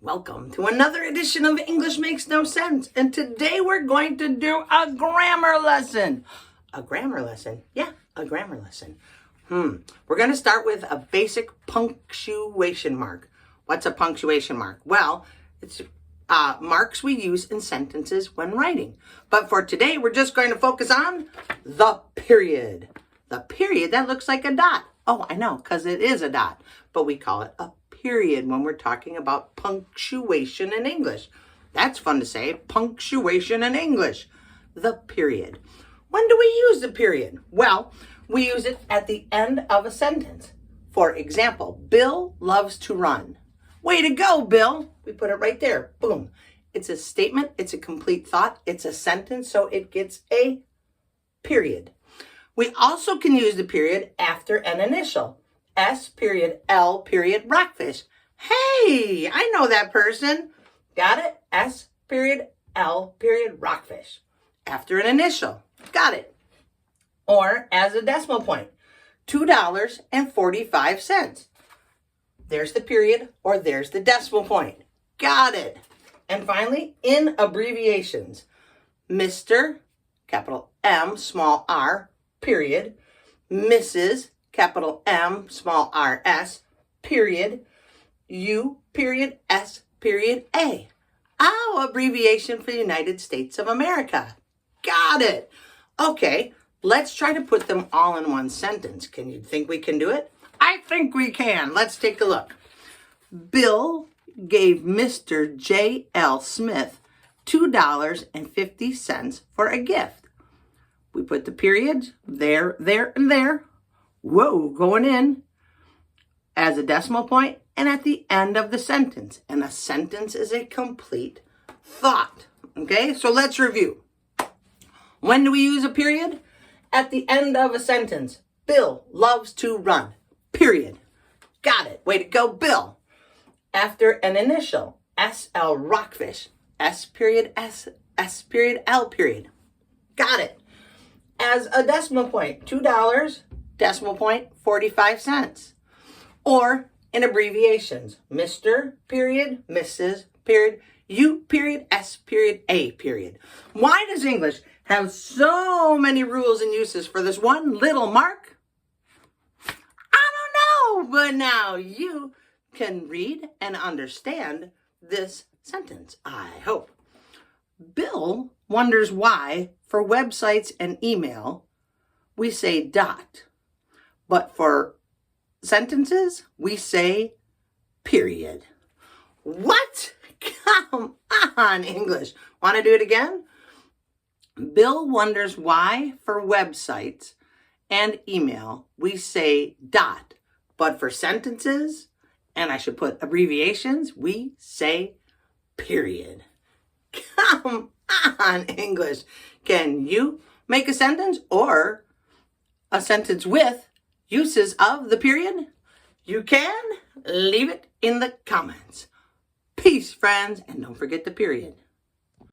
Welcome to another edition of English Makes No Sense. And today we're going to do a grammar lesson. A grammar lesson? Yeah, a grammar lesson. We're going to start with a basic punctuation mark. What's a punctuation mark? Well, it's marks we use in sentences when writing. But for today, we're just going to focus on the period. The period, that looks like a dot. Oh, I know, because it is a dot. But we call it a period when we're talking about punctuation in English. That's fun to say, punctuation in English. The period. When do we use the period? Well, we use it at the end of a sentence. For example, Bill loves to run. Way to go, Bill. We put it right there. Boom. It's a statement. It's a complete thought. It's a sentence, so it gets a period. We also can use the period after an initial. S period L period rockfish. Hey, I know that person. Got it? S period L period rockfish. After an initial. Got it. Or as a decimal point. $2.45. There's the period or there's the decimal point. Got it. And finally, in abbreviations. Mr. capital M small r period. Mrs. capital M, small r, S, period, U, period, S, period, A. Oh, abbreviation for the United States of America. Got it. Okay, let's try to put them all in one sentence. Can you think we can do it? I think we can. Let's take a look. Bill gave Mr. J.L. Smith $2.50 for a gift. We put the periods there, and there. Whoa, going in as a decimal point and at the end of the sentence. And a sentence is a complete thought. Okay, so let's review. When do we use a period? At the end of a sentence. Bill loves to run. Period. Got it. Way to go, Bill. After an initial. S-L rockfish. S period S. S period L period. Got it. As a decimal point. $2. Decimal point, 45 cents. Or in abbreviations, Mr. period, Mrs. period, U period, S period, A period. Why does English have so many rules and uses for this one little mark? I don't know, but now you can read and understand this sentence, I hope. Bill wonders why, for websites and email, we say dot. But for sentences, we say period. What? Come on, English. Want to do it again? Bill wonders why for websites and email, we say dot. But for sentences, and I should put abbreviations, we say period. Come on, English. Can you make a sentence or a sentence with uses of the period? You can leave it in the comments. Peace, friends, and don't forget the period.